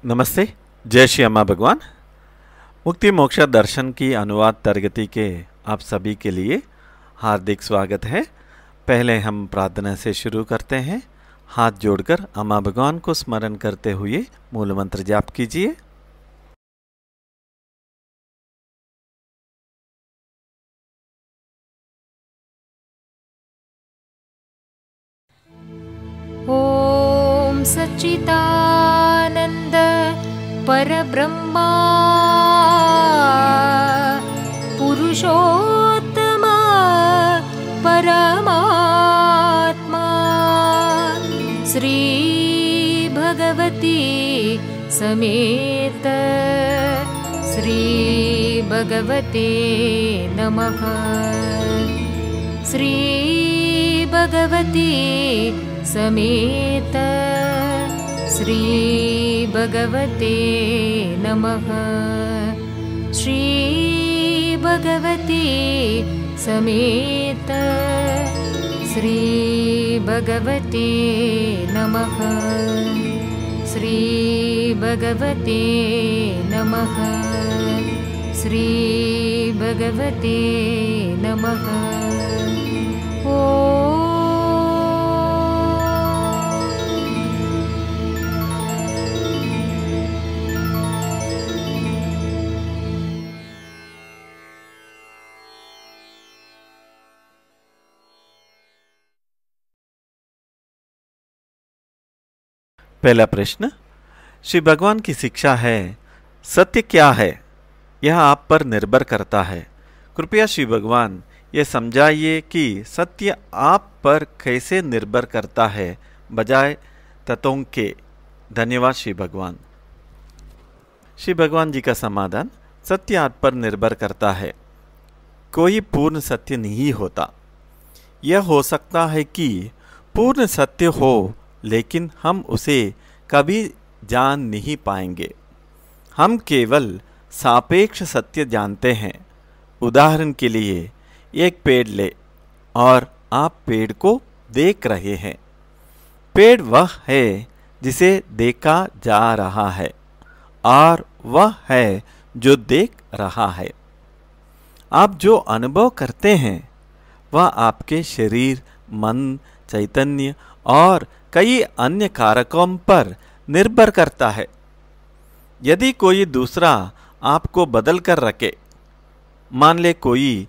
नमस्ते। जय श्री अम्मा भगवान। मुक्ति मोक्ष दर्शन की अनुवाद तरगति के आप सभी के लिए हार्दिक स्वागत है। पहले हम प्रार्थना से शुरू करते हैं। हाथ जोड़कर अम्मा भगवान को स्मरण करते हुए मूल मंत्र जाप कीजिए। ओम सच्चिदानंद परब्रह्मा पुरुषोत्तम परमात्मा श्री भगवती समेत श्री भगवते नमः। श्री भगवती समेत श्री भगवते नमः। श्री भगवती समेत श्री भगवते नमः। श्री भगवते नमः। श्री भगवते नमः। पहला प्रश्न, श्री भगवान की शिक्षा है, सत्य क्या है? यह आप पर निर्भर करता है। कृपया श्री भगवान ये समझाइए कि सत्य आप पर कैसे निर्भर करता है बजाय तत्वों के। धन्यवाद श्री भगवान। श्री भगवान जी का समाधान, सत्य आप पर निर्भर करता है। कोई पूर्ण सत्य नहीं होता। यह हो सकता है कि पूर्ण सत्य हो, लेकिन हम उसे कभी जान नहीं पाएंगे। हम केवल सापेक्ष सत्य जानते हैं। उदाहरण के लिए एक पेड़ ले और आप पेड़ को देख रहे हैं। पेड़ वह है जिसे देखा जा रहा है और वह है जो देख रहा है। आप जो अनुभव करते हैं वह आपके शरीर, मन, चैतन्य और कई अन्य कारकों पर निर्भर करता है। यदि कोई दूसरा आपको बदल कर रखे, मान ले कोई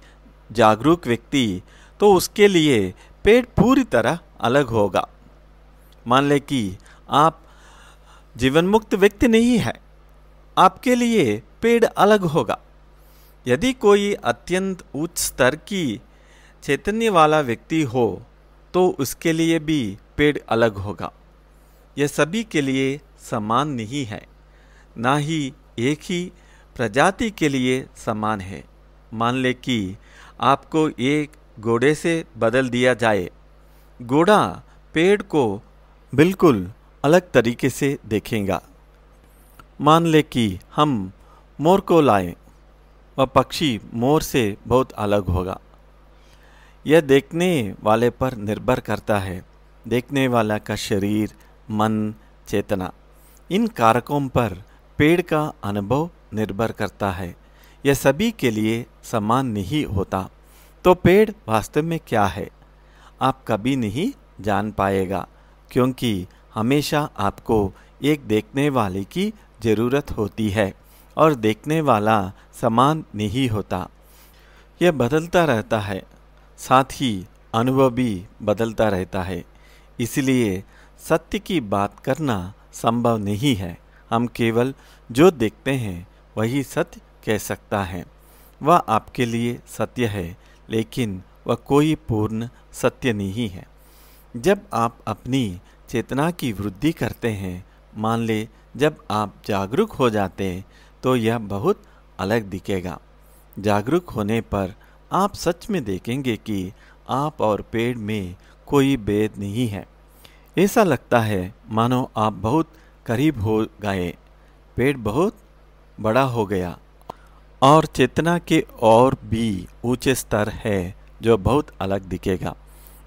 जागरूक व्यक्ति, तो उसके लिए पेड़ पूरी तरह अलग होगा। मान ले कि आप जीवन मुक्त व्यक्ति नहीं है, आपके लिए पेड़ अलग होगा। यदि कोई अत्यंत उच्च स्तर की चैतन्य वाला व्यक्ति हो, तो उसके लिए भी पेड़ अलग होगा। यह सभी के लिए समान नहीं है, ना ही एक ही प्रजाति के लिए समान है। मान ले कि आपको एक घोड़े से बदल दिया जाए। घोड़ा पेड़ को बिल्कुल अलग तरीके से देखेगा। मान ले कि हम मोर को लाएं, वह पक्षी मोर से बहुत अलग होगा। यह देखने वाले पर निर्भर करता है। देखने वाला का शरीर, मन, चेतना, इन कारकों पर पेड़ का अनुभव निर्भर करता है। यह सभी के लिए समान नहीं होता। तो पेड़ वास्तव में क्या है, आप कभी नहीं जान पाएगा, क्योंकि हमेशा आपको एक देखने वाले की ज़रूरत होती है और देखने वाला समान नहीं होता। यह बदलता रहता है, साथ ही अनुभव भी बदलता रहता है। इसलिए सत्य की बात करना संभव नहीं है। हम केवल जो देखते हैं वही सत्य कह सकता है। वह आपके लिए सत्य है, लेकिन वह कोई पूर्ण सत्य नहीं है। जब आप अपनी चेतना की वृद्धि करते हैं, मान ले जब आप जागरूक हो जाते हैं, तो यह बहुत अलग दिखेगा। जागरूक होने पर आप सच में देखेंगे कि आप और पेड़ में कोई भेद नहीं है। ऐसा लगता है मानो आप बहुत करीब हो गए, पेड़ बहुत बड़ा हो गया और चेतना के और भी ऊंचे स्तर है जो बहुत अलग दिखेगा।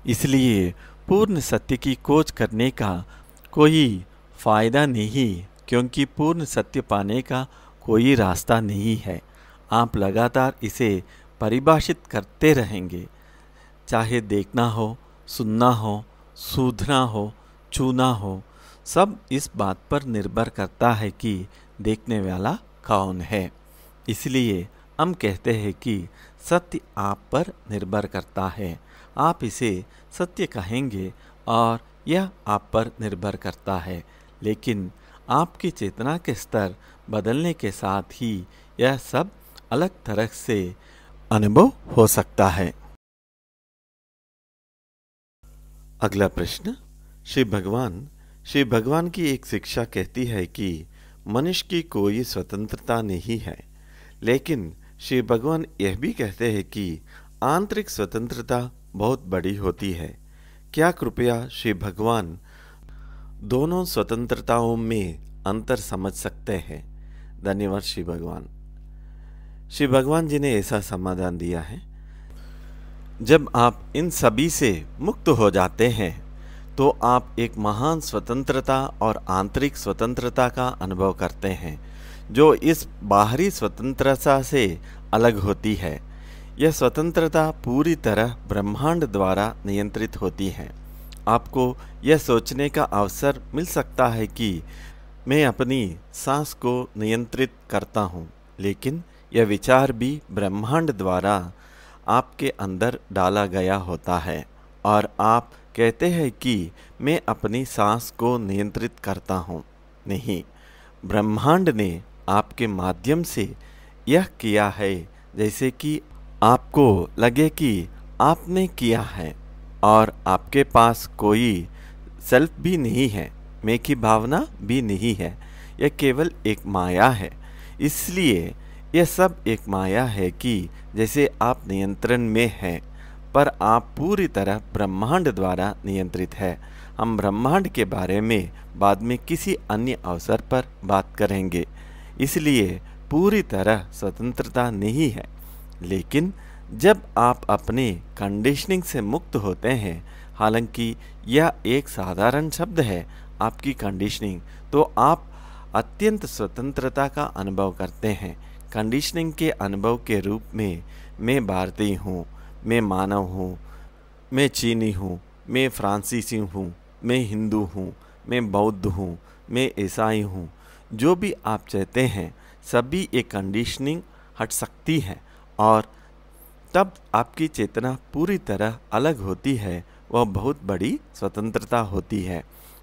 इसलिए पूर्ण सत्य की खोज करने का कोई फायदा नहीं, क्योंकि पूर्ण सत्य पाने का कोई रास्ता नहीं है। आप लगातार इसे परिभाषित करते रहेंगे, चाहे देखना हो, सुनना हो, सूंघना हो, छूना हो, सब इस बात पर निर्भर करता है कि देखने वाला कौन है। इसलिए हम कहते हैं कि सत्य आप पर निर्भर करता है। आप इसे सत्य कहेंगे और यह आप पर निर्भर करता है, लेकिन आपकी चेतना के स्तर बदलने के साथ ही यह सब अलग तरह से अनुभव हो सकता है। अगला प्रश्न, श्री भगवान की एक शिक्षा कहती है कि मनुष्य की कोई स्वतंत्रता नहीं है, लेकिन श्री भगवान यह भी कहते हैं कि आंतरिक स्वतंत्रता बहुत बड़ी होती है। क्या कृपया श्री भगवान दोनों स्वतंत्रताओं में अंतर समझ सकते हैं? धन्यवाद श्री भगवान। श्री भगवान जी ने ऐसा समाधान दिया है, जब आप इन सभी से मुक्त हो जाते हैं तो आप एक महान स्वतंत्रता और आंतरिक स्वतंत्रता का अनुभव करते हैं, जो इस बाहरी स्वतंत्रता से अलग होती है। यह स्वतंत्रता पूरी तरह ब्रह्मांड द्वारा नियंत्रित होती है। आपको यह सोचने का अवसर मिल सकता है कि मैं अपनी सांस को नियंत्रित करता हूँ, लेकिन यह विचार भी ब्रह्मांड द्वारा आपके अंदर डाला गया होता है और आप कहते हैं कि मैं अपनी सांस को नियंत्रित करता हूँ। नहीं, ब्रह्मांड ने आपके माध्यम से यह किया है, जैसे कि आपको लगे कि आपने किया है और आपके पास कोई सेल्फ भी नहीं है, मैं की भावना भी नहीं है। यह केवल एक माया है। इसलिए यह सब एक माया है कि जैसे आप नियंत्रण में हैं, पर आप पूरी तरह ब्रह्मांड द्वारा नियंत्रित है। हम ब्रह्मांड के बारे में बाद में किसी अन्य अवसर पर बात करेंगे। इसलिए पूरी तरह स्वतंत्रता नहीं है, लेकिन जब आप अपने कंडीशनिंग से मुक्त होते हैं, हालांकि यह एक साधारण शब्द है, आपकी कंडीशनिंग, तो आप अत्यंत स्वतंत्रता का अनुभव करते हैं। कंडीशनिंग के अनुभव के रूप में मैं भारतीय हूँ, मैं मानव हूँ, मैं चीनी हूँ, मैं फ्रांसीसी हूँ, मैं हिंदू हूँ, मैं बौद्ध हूँ, मैं ईसाई हूँ, जो भी आप चाहते हैं, सभी एक कंडीशनिंग हट सकती है और तब आपकी चेतना पूरी तरह अलग होती है। वह बहुत बड़ी स्वतंत्रता होती है।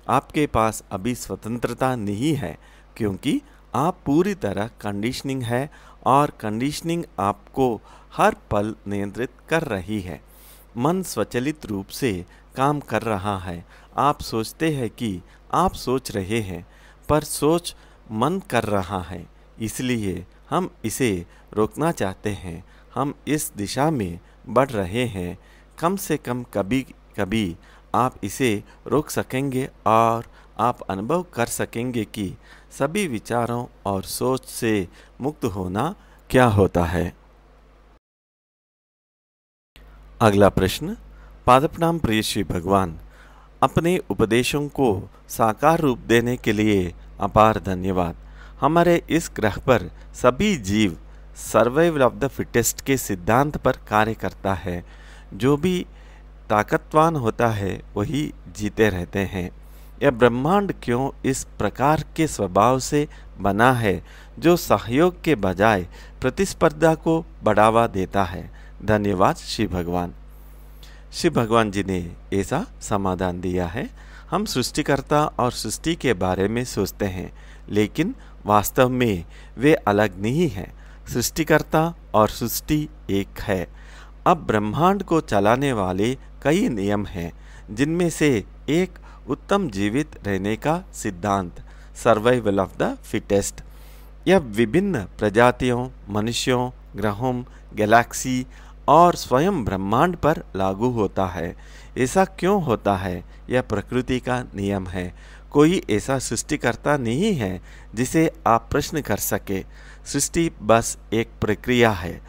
आपके पास अभी स्वतंत्रता नहीं है, क्योंकि आप पूरी तरह कंडीशनिंग है और कंडीशनिंग आपको हर पल नियंत्रित कर रही है। मन स्वचालित रूप से काम कर रहा है। आप सोचते हैं कि आप सोच रहे हैं, पर सोच मन कर रहा है। इसलिए हम इसे रोकना चाहते हैं। हम इस दिशा में बढ़ रहे हैं। कम से कम कभी कभी आप इसे रोक सकेंगे और आप अनुभव कर सकेंगे कि सभी विचारों और सोच से मुक्त होना क्या होता है। अगला प्रश्न, पादप्रणाम प्रिय श्री भगवान, अपने उपदेशों को साकार रूप देने के लिए अपार धन्यवाद। हमारे इस ग्रह पर सभी जीव सर्वाइवल ऑफ द फिटेस्ट के सिद्धांत पर कार्य करता है। जो भी ताकतवान होता है वही जीते रहते हैं। यह ब्रह्मांड क्यों इस प्रकार के स्वभाव से बना है, जो सहयोग के बजाय प्रतिस्पर्धा को बढ़ावा देता है? धन्यवाद श्री भगवान। श्री भगवान जी ने ऐसा समाधान दिया है, हम सृष्टिकर्ता और सृष्टि के बारे में सोचते हैं, लेकिन वास्तव में वे अलग नहीं हैं। सृष्टिकर्ता और सृष्टि एक है। अब ब्रह्मांड को चलाने वाले कई नियम हैं, जिनमें से एक उत्तम जीवित रहने का सिद्धांत, सर्वाइवल ऑफ द फिटेस्ट। यह विभिन्न प्रजातियों, मनुष्यों, ग्रहों, गैलेक्सी और स्वयं ब्रह्मांड पर लागू होता है। ऐसा क्यों होता है? यह प्रकृति का नियम है। कोई ऐसा सृष्टिकर्ता नहीं है जिसे आप प्रश्न कर सके। सृष्टि बस एक प्रक्रिया है।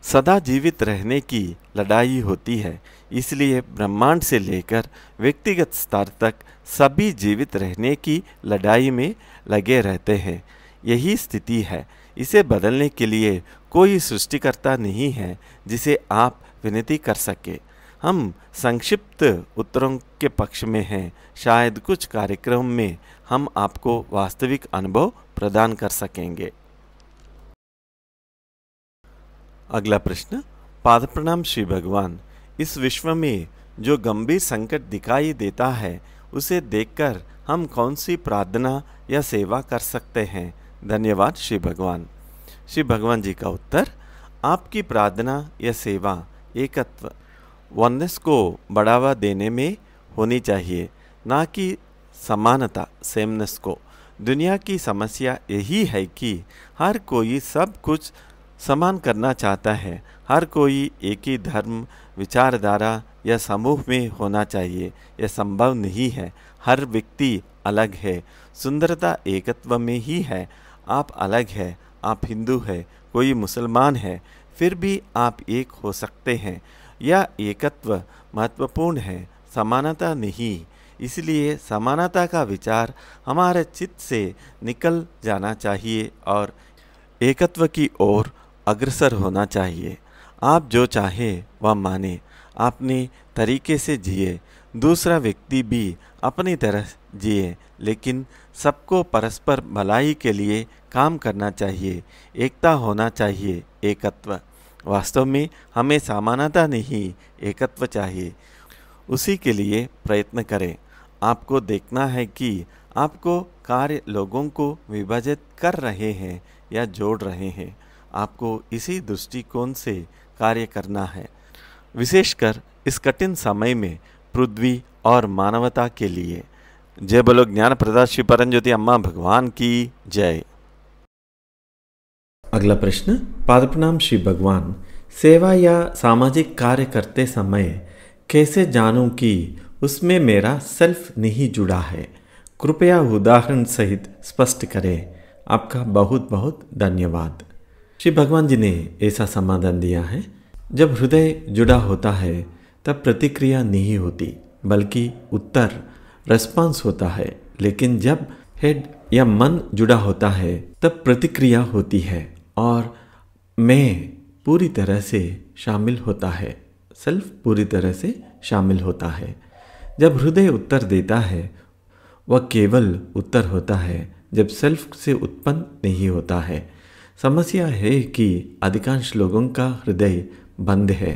सदा जीवित रहने की लड़ाई होती है। इसलिए ब्रह्मांड से लेकर व्यक्तिगत स्तर तक सभी जीवित रहने की लड़ाई में लगे रहते हैं। यही स्थिति है। इसे बदलने के लिए कोई सृष्टिकर्ता नहीं है जिसे आप विनती कर सके। हम संक्षिप्त उत्तरों के पक्ष में हैं। शायद कुछ कार्यक्रम में हम आपको वास्तविक अनुभव प्रदान कर सकेंगे। अगला प्रश्न। पाद प्रणाम श्री भगवान। इस विश्व में जो गंभीर संकट दिखाई देता है उसे देखकर हम कौन सी प्रार्थना या सेवा कर सकते हैं? धन्यवाद श्री भगवान। श्री भगवान जी का उत्तर। आपकी प्रार्थना या सेवा एकत्व वननेस को बढ़ावा देने में होनी चाहिए, ना कि समानता सेमनेस को। दुनिया की समस्या यही है कि हर कोई सब कुछ समान करना चाहता है। हर कोई एक ही धर्म, विचारधारा या समूह में होना चाहिए। यह संभव नहीं है। हर व्यक्ति अलग है। सुंदरता एकत्व में ही है। आप अलग है। आप हिंदू है, कोई मुसलमान है, फिर भी आप एक हो सकते हैं। यह एकत्व महत्वपूर्ण है, समानता नहीं। इसलिए समानता का विचार हमारे चित्त से निकल जाना चाहिए और एकत्व की ओर अग्रसर होना चाहिए। आप जो चाहे वह माने, अपने तरीके से जिए, दूसरा व्यक्ति भी अपनी तरह जिए, लेकिन सबको परस्पर भलाई के लिए काम करना चाहिए। एकता होना चाहिए, एकत्व। वास्तव में हमें समानता नहीं, एकत्व चाहिए। उसी के लिए प्रयत्न करें। आपको देखना है कि आपको कार्य लोगों को विभाजित कर रहे हैं या जोड़ रहे हैं। आपको इसी दृष्टिकोण से कार्य करना है, विशेषकर इस कठिन समय में पृथ्वी और मानवता के लिए। जय बोलो ज्ञान प्रदा श्री परमज्योति अम्मा भगवान की जय। अगला प्रश्न। पाद प्रणाम श्री भगवान। सेवा या सामाजिक कार्य करते समय कैसे जानूं कि उसमें मेरा सेल्फ नहीं जुड़ा है? कृपया उदाहरण सहित स्पष्ट करें। आपका बहुत बहुत धन्यवाद। श्री भगवान जी ने ऐसा समाधान दिया है। जब हृदय जुड़ा होता है तब प्रतिक्रिया नहीं होती, बल्कि उत्तर रेस्पॉन्स होता है। लेकिन जब हेड या मन जुड़ा होता है तब प्रतिक्रिया होती है और मैं पूरी तरह से शामिल होता है। सेल्फ पूरी तरह से शामिल होता है। जब हृदय उत्तर देता है वह केवल उत्तर होता है जब सेल्फ से उत्पन्न नहीं होता है। समस्या है कि अधिकांश लोगों का हृदय बंद है।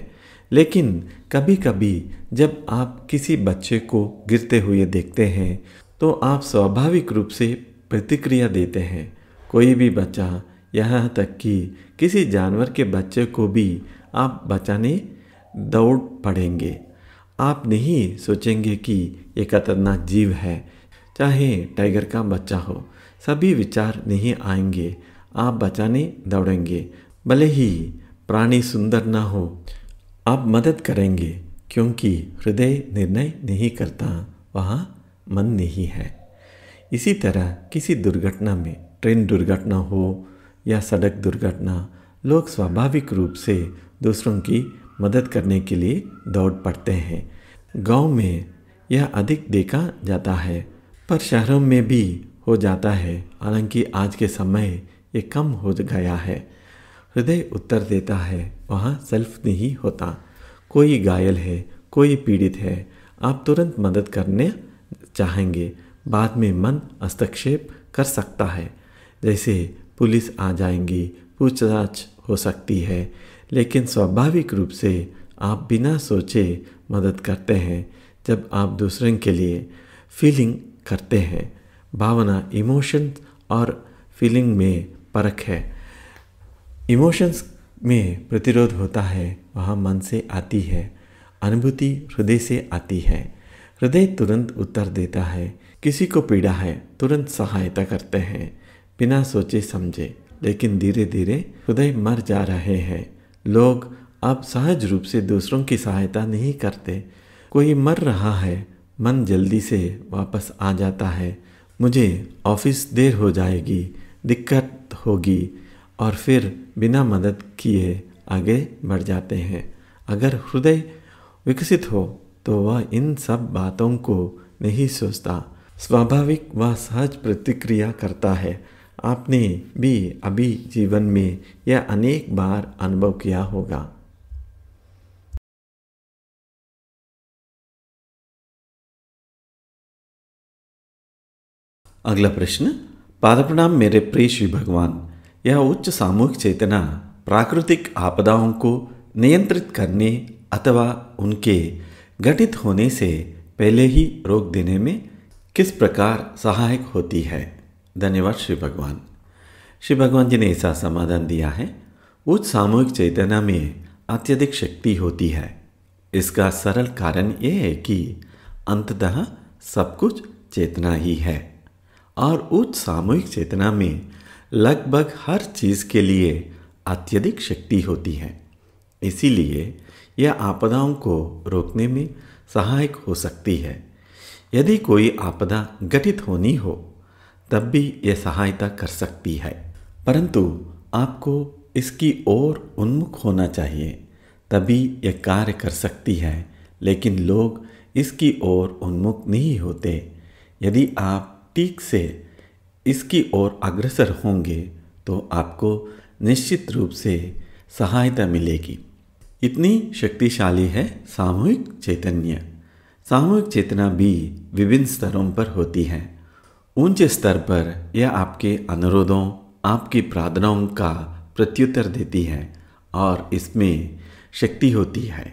लेकिन कभी कभी जब आप किसी बच्चे को गिरते हुए देखते हैं तो आप स्वाभाविक रूप से प्रतिक्रिया देते हैं। कोई भी बच्चा, यहाँ तक कि किसी जानवर के बच्चे को भी आप बचाने दौड़ पड़ेंगे। आप नहीं सोचेंगे कि ये खतरनाक जीव है, चाहे टाइगर का बच्चा हो। सभी विचार नहीं आएंगे। आप बचाने दौड़ेंगे। भले ही प्राणी सुंदर ना हो, आप मदद करेंगे, क्योंकि हृदय निर्णय नहीं करता, वहाँ मन नहीं है। इसी तरह किसी दुर्घटना में, ट्रेन दुर्घटना हो या सड़क दुर्घटना, लोग स्वाभाविक रूप से दूसरों की मदद करने के लिए दौड़ पड़ते हैं। गांव में यह अधिक देखा जाता है, पर शहरों में भी हो जाता है। हालांकि आज के समय ये कम हो गया है। हृदय उत्तर देता है, वहाँ सेल्फ नहीं होता। कोई घायल है, कोई पीड़ित है, आप तुरंत मदद करने चाहेंगे। बाद में मन हस्तक्षेप कर सकता है, जैसे पुलिस आ जाएंगी, पूछताछ हो सकती है। लेकिन स्वाभाविक रूप से आप बिना सोचे मदद करते हैं। जब आप दूसरों के लिए फीलिंग करते हैं, भावना, इमोशन और फीलिंग में फर्क है। इमोशंस में प्रतिरोध होता है, वहाँ मन से आती है। अनुभूति हृदय से आती है। हृदय तुरंत उत्तर देता है। किसी को पीड़ा है, तुरंत सहायता करते हैं बिना सोचे समझे। लेकिन धीरे धीरे हृदय मर जा रहे हैं। लोग अब सहज रूप से दूसरों की सहायता नहीं करते। कोई मर रहा है, मन जल्दी से वापस आ जाता है। मुझे ऑफिस देर हो जाएगी, दिक्कत होगी, और फिर बिना मदद किए आगे बढ़ जाते हैं। अगर हृदय विकसित हो तो वह इन सब बातों को नहीं सोचता, स्वाभाविक व सहज प्रतिक्रिया करता है। आपने भी अभी जीवन में यह अनेक बार अनुभव किया होगा। अगला प्रश्न। पादप्रणाम मेरे प्रिय श्री भगवान, यह उच्च सामूहिक चेतना प्राकृतिक आपदाओं को नियंत्रित करने अथवा उनके घटित होने से पहले ही रोक देने में किस प्रकार सहायक होती है? धन्यवाद श्री भगवान। श्री भगवान जी ने ऐसा समाधान दिया है। उच्च सामूहिक चेतना में अत्यधिक शक्ति होती है। इसका सरल कारण यह है कि अंततः सब कुछ चेतना ही है और उच्च सामूहिक चेतना में लगभग हर चीज़ के लिए अत्यधिक शक्ति होती है। इसीलिए यह आपदाओं को रोकने में सहायक हो सकती है। यदि कोई आपदा घटित होनी हो तब भी यह सहायता कर सकती है, परंतु आपको इसकी ओर उन्मुख होना चाहिए, तभी यह कार्य कर सकती है। लेकिन लोग इसकी ओर उन्मुख नहीं होते। यदि आप ठीक से इसकी ओर अग्रसर होंगे तो आपको निश्चित रूप से सहायता मिलेगी। इतनी शक्तिशाली है सामूहिक चैतन्य। सामूहिक चेतना भी विभिन्न स्तरों पर होती है। ऊंचे स्तर पर यह आपके अनुरोधों, आपकी प्रार्थनाओं का प्रत्युत्तर देती है और इसमें शक्ति होती है।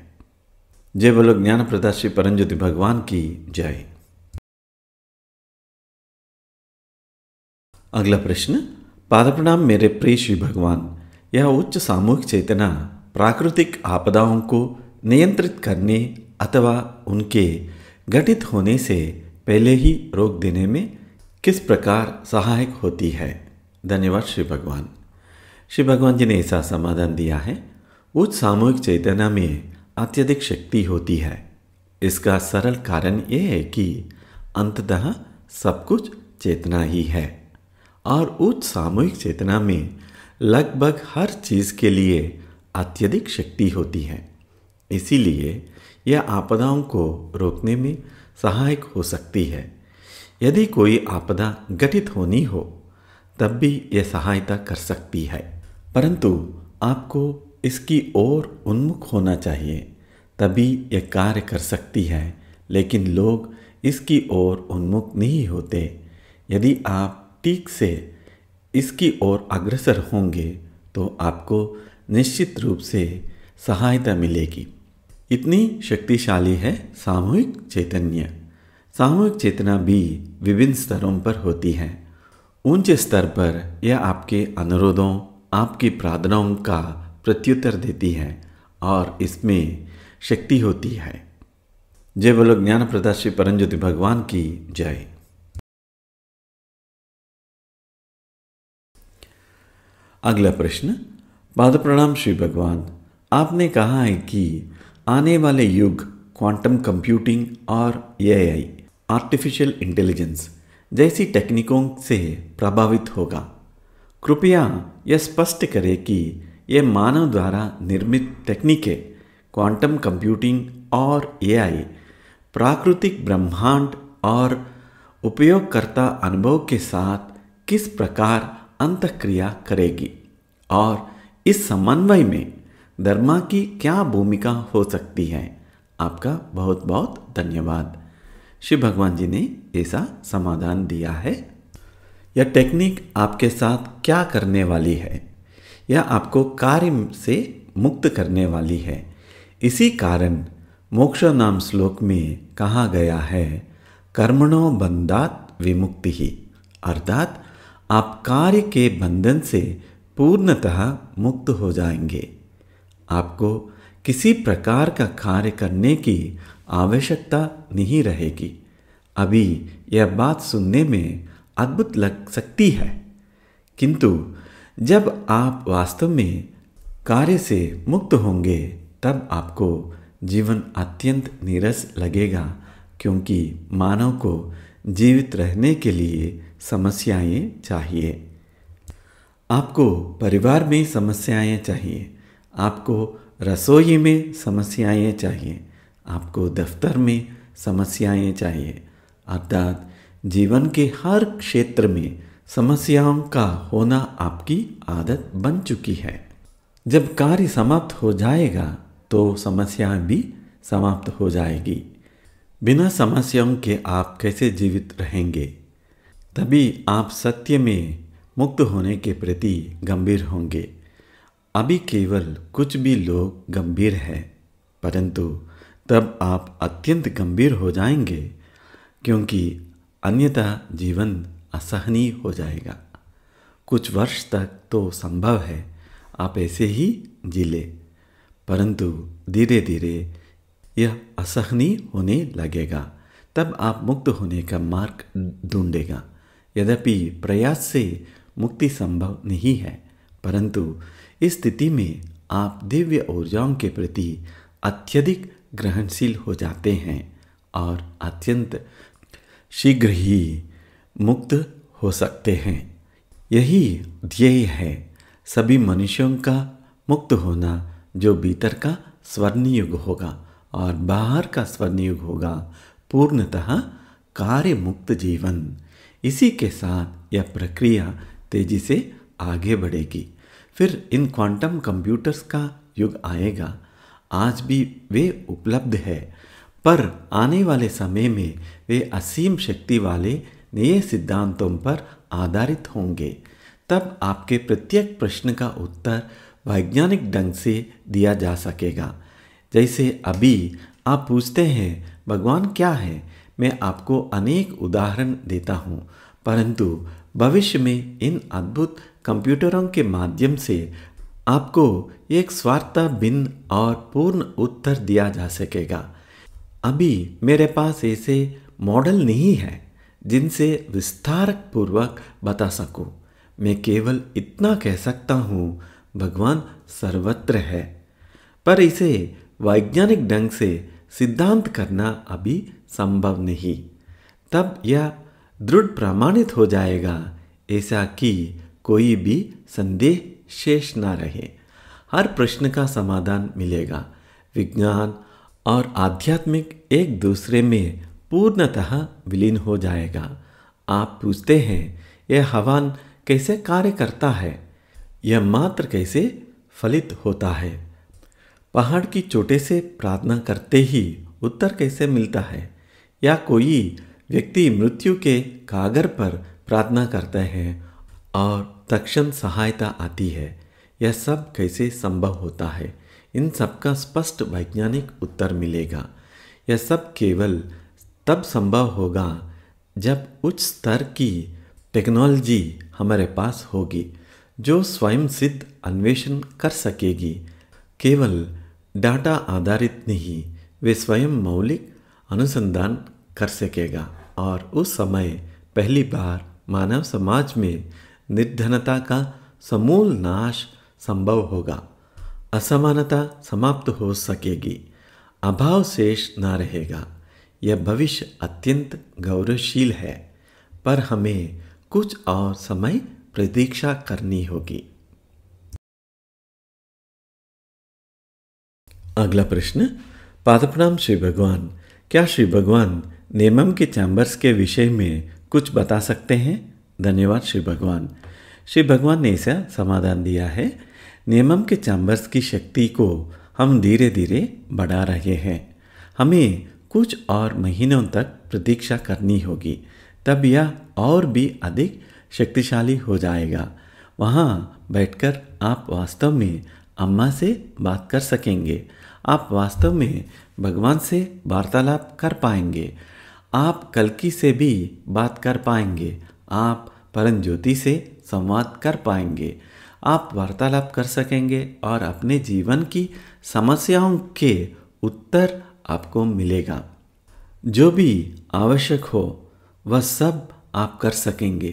जय बोलो ज्ञान प्रदा श्री परमज्योति भगवान की जय। अगला प्रश्न। पादप्रणाम मेरे प्रिय श्री भगवान, यह उच्च सामूहिक चेतना प्राकृतिक आपदाओं को नियंत्रित करने अथवा उनके घटित होने से पहले ही रोक देने में किस प्रकार सहायक होती है? धन्यवाद श्री भगवान। श्री भगवान जी ने ऐसा समाधान दिया है। उच्च सामूहिक चेतना में अत्यधिक शक्ति होती है। इसका सरल कारण यह है कि अंततः सब कुछ चेतना ही है और उच्च सामूहिक चेतना में लगभग हर चीज़ के लिए अत्यधिक शक्ति होती है। इसीलिए यह आपदाओं को रोकने में सहायक हो सकती है। यदि कोई आपदा घटित होनी हो तब भी यह सहायता कर सकती है, परंतु आपको इसकी ओर उन्मुख होना चाहिए, तभी यह कार्य कर सकती है। लेकिन लोग इसकी ओर उन्मुख नहीं होते। यदि आप ठीक से इसकी ओर अग्रसर होंगे तो आपको निश्चित रूप से सहायता मिलेगी। इतनी शक्तिशाली है सामूहिक चैतन्य। सामूहिक चेतना भी विभिन्न स्तरों पर होती है। ऊंचे स्तर पर यह आपके अनुरोधों, आपकी प्रार्थनाओं का प्रत्युत्तर देती है और इसमें शक्ति होती है। जय बोलो ज्ञान प्रदा श्री परमज्योति भगवान की जय। अगला प्रश्न। पाद प्रणाम श्री भगवान, आपने कहा है कि आने वाले युग क्वांटम कंप्यूटिंग और एआई, आर्टिफिशियल इंटेलिजेंस जैसी टेक्निकों से प्रभावित होगा। कृपया यह स्पष्ट करें कि यह मानव द्वारा निर्मित टेक्निकें क्वांटम कंप्यूटिंग और एआई प्राकृतिक ब्रह्मांड और उपयोगकर्ता अनुभव के साथ किस प्रकार अंतःक्रिया करेगी और इस समन्वय में धर्मा की क्या भूमिका हो सकती है? आपका बहुत बहुत धन्यवाद। श्री भगवान जी ने ऐसा समाधान दिया है। यह टेक्निक आपके साथ क्या करने वाली है? यह आपको कार्य से मुक्त करने वाली है। इसी कारण मोक्ष नाम श्लोक में कहा गया है, कर्मणो बंधात विमुक्ति ही, अर्थात आप कार्य के बंधन से पूर्णतः मुक्त हो जाएंगे। आपको किसी प्रकार का कार्य करने की आवश्यकता नहीं रहेगी। अभी यह बात सुनने में अद्भुत लग सकती है, किंतु जब आप वास्तव में कार्य से मुक्त होंगे तब आपको जीवन अत्यंत नीरस लगेगा, क्योंकि मानव को जीवित रहने के लिए समस्याएं चाहिए। आपको परिवार में समस्याएं चाहिए, आपको रसोई में समस्याएं चाहिए, आपको दफ्तर में समस्याएं चाहिए, अर्थात जीवन के हर क्षेत्र में समस्याओं का होना आपकी आदत बन चुकी है। जब कार्य समाप्त हो जाएगा तो समस्याएं भी समाप्त हो जाएगी। बिना समस्याओं के आप कैसे जीवित रहेंगे? तभी आप सत्य में मुक्त होने के प्रति गंभीर होंगे। अभी केवल कुछ भी लोग गंभीर हैं, परंतु तब आप अत्यंत गंभीर हो जाएंगे, क्योंकि अन्यथा जीवन असहनीय हो जाएगा। कुछ वर्ष तक तो संभव है आप ऐसे ही जी ले, परंतु धीरे धीरे यह असहनीय होने लगेगा। तब आप मुक्त होने का मार्ग ढूंढेगा। यद्यपि प्रयास से मुक्ति संभव नहीं है, परंतु इस स्थिति में आप दिव्य ऊर्जाओं के प्रति अत्यधिक ग्रहणशील हो जाते हैं और अत्यंत शीघ्र ही मुक्त हो सकते हैं। यही ध्येय है सभी मनुष्यों का, मुक्त होना, जो भीतर का स्वर्णयुग होगा और बाहर का स्वर्णयुग होगा, पूर्णतः कार्य मुक्त जीवन। इसी के साथ यह प्रक्रिया तेजी से आगे बढ़ेगी। फिर इन क्वांटम कंप्यूटर्स का युग आएगा। आज भी वे उपलब्ध है, पर आने वाले समय में वे असीम शक्ति वाले नए सिद्धांतों पर आधारित होंगे। तब आपके प्रत्येक प्रश्न का उत्तर वैज्ञानिक ढंग से दिया जा सकेगा। जैसे अभी आप पूछते हैं भगवान क्या है, मैं आपको अनेक उदाहरण देता हूँ, परंतु भविष्य में इन अद्भुत कंप्यूटरों के माध्यम से आपको एक स्वार्थहीन और पूर्ण उत्तर दिया जा सकेगा। अभी मेरे पास ऐसे मॉडल नहीं है जिनसे विस्तार पूर्वक बता सकूं। मैं केवल इतना कह सकता हूँ, भगवान सर्वत्र है, पर इसे वैज्ञानिक ढंग से सिद्धांत करना अभी संभव नहीं। तब यह दृढ़ प्रमाणित हो जाएगा, ऐसा कि कोई भी संदेह शेष ना रहे। हर प्रश्न का समाधान मिलेगा। विज्ञान और आध्यात्मिक एक दूसरे में पूर्णतः विलीन हो जाएगा। आप पूछते हैं यह हवन कैसे कार्य करता है, यह मात्र कैसे फलित होता है, पहाड़ की चोटी से प्रार्थना करते ही उत्तर कैसे मिलता है, या कोई व्यक्ति मृत्यु के कागर पर प्रार्थना करता है और तत्क्षण सहायता आती है, यह सब कैसे संभव होता है? इन सब का स्पष्ट वैज्ञानिक उत्तर मिलेगा। यह सब केवल तब संभव होगा जब उच्च स्तर की टेक्नोलॉजी हमारे पास होगी, जो स्वयं सिद्ध अन्वेषण कर सकेगी। केवल डाटा आधारित नहीं, वे स्वयं मौलिक अनुसंधान कर सकेगा। और उस समय पहली बार मानव समाज में निर्धनता का समूल नाश संभव होगा। असमानता समाप्त हो सकेगी, अभाव शेष न रहेगा। यह भविष्य अत्यंत गौरवशील है, पर हमें कुछ और समय प्रतीक्षा करनी होगी। अगला प्रश्न, पादप्रणाम श्री भगवान, क्या श्री भगवान नेमम के चैम्बर्स के विषय में कुछ बता सकते हैं? धन्यवाद श्री भगवान। श्री भगवान ने ऐसा समाधान दिया है, नेमम के चैम्बर्स की शक्ति को हम धीरे धीरे बढ़ा रहे हैं। हमें कुछ और महीनों तक प्रतीक्षा करनी होगी, तब यह और भी अधिक शक्तिशाली हो जाएगा। वहाँ बैठकर आप वास्तव में अम्मा से बात कर सकेंगे। आप वास्तव में भगवान से वार्तालाप कर पाएंगे। आप कल्कि से भी बात कर पाएंगे। आप परम ज्योति से संवाद कर पाएंगे। आप वार्तालाप कर सकेंगे और अपने जीवन की समस्याओं के उत्तर आपको मिलेगा। जो भी आवश्यक हो वह सब आप कर सकेंगे,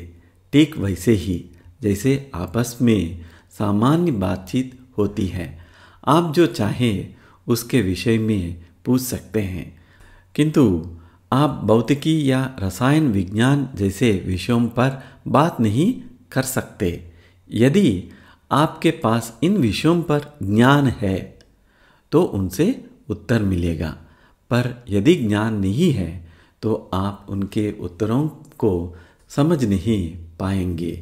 ठीक वैसे ही जैसे आपस में सामान्य बातचीत होती है। आप जो चाहें उसके विषय में पूछ सकते हैं, किंतु आप भौतिकी या रसायन विज्ञान जैसे विषयों पर बात नहीं कर सकते। यदि आपके पास इन विषयों पर ज्ञान है तो उनसे उत्तर मिलेगा, पर यदि ज्ञान नहीं है तो आप उनके उत्तरों को समझ नहीं पाएंगे।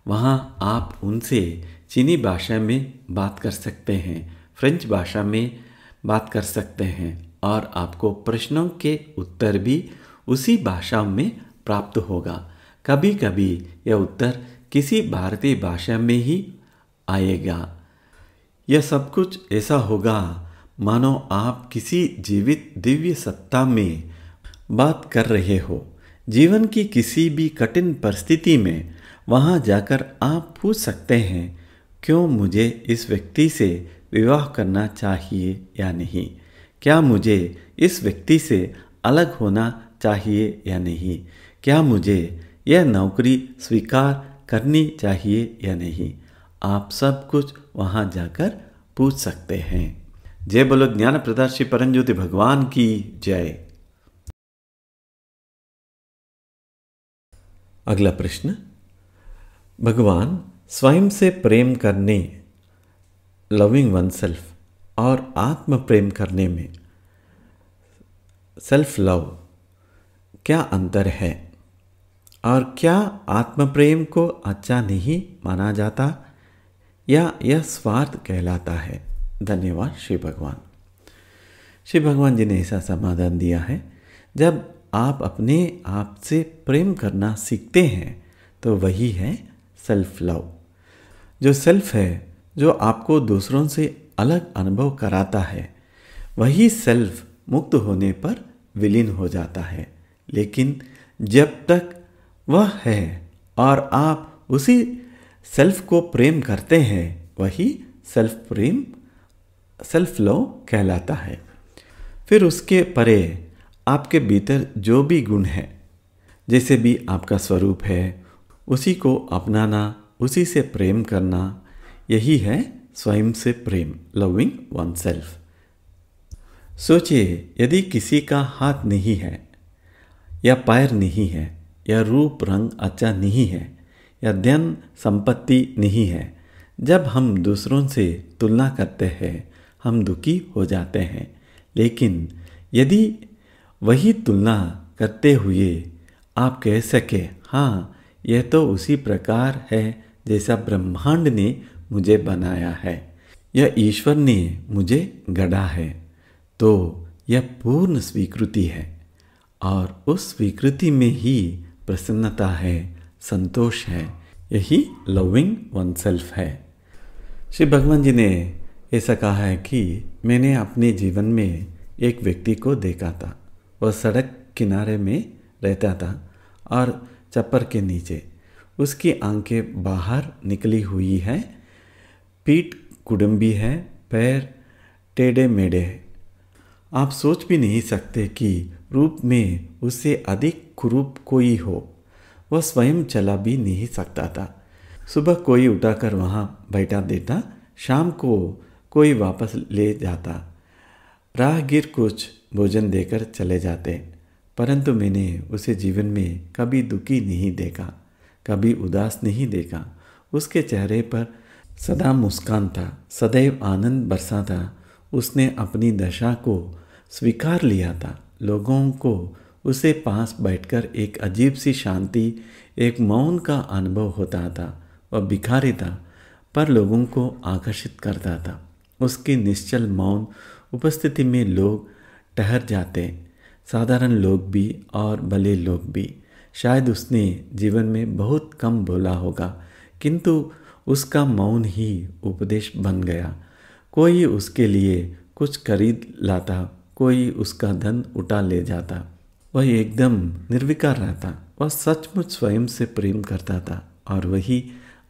वहाँ आप उनसे चीनी भाषा में बात कर सकते हैं, फ्रेंच भाषा में बात कर सकते हैं और आपको प्रश्नों के उत्तर भी उसी भाषा में प्राप्त होगा। कभी कभी यह उत्तर किसी भारतीय भाषा में ही आएगा। यह सब कुछ ऐसा होगा मानो आप किसी जीवित दिव्य सत्ता में बात कर रहे हो। जीवन की किसी भी कठिन परिस्थिति में वहाँ जाकर आप पूछ सकते हैं, क्यों मुझे इस व्यक्ति से विवाह करना चाहिए या नहीं? क्या मुझे इस व्यक्ति से अलग होना चाहिए या नहीं? क्या मुझे यह नौकरी स्वीकार करनी चाहिए या नहीं? आप सब कुछ वहाँ जाकर पूछ सकते हैं। जय बोलो ज्ञान प्रदाता श्री परमज्योति भगवान की जय। अगला प्रश्न, भगवान स्वयं से प्रेम करने लविंग वन सेल्फ और आत्म प्रेम करने में सेल्फ लव क्या अंतर है और क्या आत्म प्रेम को अच्छा नहीं माना जाता या यह स्वार्थ कहलाता है? धन्यवाद श्री भगवान। श्री भगवान जी ने ऐसा समाधान दिया है, जब आप अपने आप से प्रेम करना सीखते हैं तो वही है सेल्फ लव। जो सेल्फ है, जो आपको दूसरों से अलग अनुभव कराता है, वही सेल्फ मुक्त होने पर विलीन हो जाता है। लेकिन जब तक वह है और आप उसी सेल्फ को प्रेम करते हैं, वही सेल्फ प्रेम सेल्फ लव कहलाता है। फिर उसके परे आपके भीतर जो भी गुण है, जैसे भी आपका स्वरूप है, उसी को अपनाना, उसी से प्रेम करना, यही है स्वयं से प्रेम, लविंग वन सेल्फ। सोचिए, यदि किसी का हाथ नहीं है या पैर नहीं है या रूप रंग अच्छा नहीं है या धन संपत्ति नहीं है, जब हम दूसरों से तुलना करते हैं हम दुखी हो जाते हैं। लेकिन यदि वही तुलना करते हुए आप कह सके, हाँ यह तो उसी प्रकार है जैसा ब्रह्मांड ने मुझे बनाया है, यह ईश्वर ने मुझे गढ़ा है, तो यह पूर्ण स्वीकृति है और उस स्वीकृति में ही प्रसन्नता है, संतोष है। यही लविंग वन सेल्फ है। श्री भगवान जी ने ऐसा कहा है कि मैंने अपने जीवन में एक व्यक्ति को देखा था। वह सड़क किनारे में रहता था और छप्पर के नीचे उसकी आंखें बाहर निकली हुई है, पीठ कुडम्बी है, पैर टेढ़े मेढ़े है। आप सोच भी नहीं सकते कि रूप में उससे अधिक कुरूप कोई हो। वह स्वयं चला भी नहीं सकता था। सुबह कोई उठाकर वहाँ बैठा देता, शाम को कोई वापस ले जाता, राहगीर कुछ भोजन देकर चले जाते। परंतु मैंने उसे जीवन में कभी दुखी नहीं देखा, कभी उदास नहीं देखा। उसके चेहरे पर सदा मुस्कान था, सदैव आनंद बरसा था। उसने अपनी दशा को स्वीकार लिया था। लोगों को उसे पास बैठकर एक अजीब सी शांति, एक मौन का अनुभव होता था। वह भिखारी था पर लोगों को आकर्षित करता था। उसकी निश्चल मौन उपस्थिति में लोग ठहर जाते, साधारण लोग भी और भले लोग भी। शायद उसने जीवन में बहुत कम बोला होगा, किंतु उसका मौन ही उपदेश बन गया। कोई उसके लिए कुछ खरीद लाता, कोई उसका धन उठा ले जाता। वह एकदम निर्विकार रहता। वह सचमुच स्वयं से प्रेम करता था और वही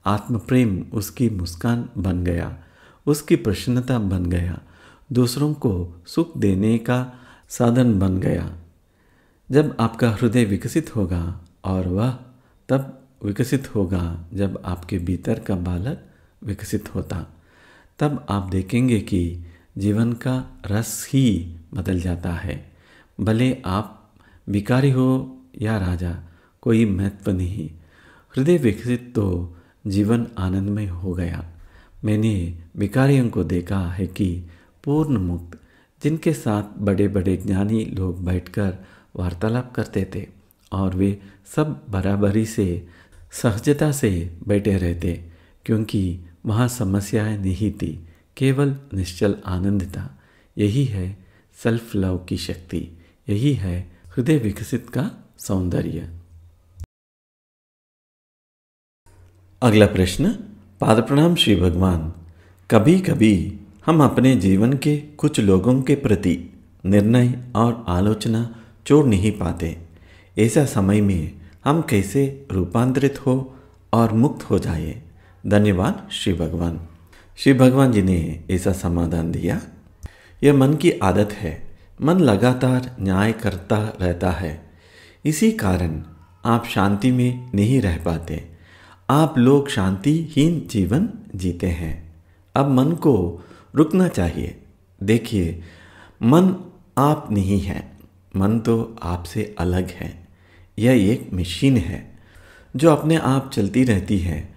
आत्म प्रेम उसकी मुस्कान बन गया, उसकी प्रसन्नता बन गया, दूसरों को सुख देने का साधन बन गया। जब आपका हृदय विकसित होगा, और वह तब विकसित होगा जब आपके भीतर का बालक विकसित होता, तब आप देखेंगे कि जीवन का रस ही बदल जाता है। भले आप भिखारी हो या राजा, कोई महत्व नहीं। हृदय विकसित तो जीवन आनंदमय हो गया। मैंने भिखारियों को देखा है कि पूर्ण मुक्त, जिनके साथ बड़े बड़े ज्ञानी लोग बैठकर वार्तालाप करते थे और वे सब बराबरी से सहजता से बैठे रहते, क्योंकि वहाँ समस्याएं नहीं थी, केवल निश्चल आनंद था। यही है सेल्फ लव की शक्ति, यही है हृदय विकसित का सौंदर्य। अगला प्रश्न। पाद प्रणाम श्री भगवान। कभी कभी हम अपने जीवन के कुछ लोगों के प्रति निर्णय और आलोचना छोड़ नहीं पाते। ऐसा समय में हम कैसे रूपांतरित हो और मुक्त हो जाए? धन्यवाद श्री भगवान। श्री भगवान जी ने ऐसा समाधान दिया। यह मन की आदत है। मन लगातार न्याय करता रहता है। इसी कारण आप शांति में नहीं रह पाते। आप लोग शांतिहीन जीवन जीते हैं। अब मन को रुकना चाहिए। देखिए, मन आप नहीं है, मन तो आपसे अलग है। यह एक मशीन है जो अपने आप चलती रहती है।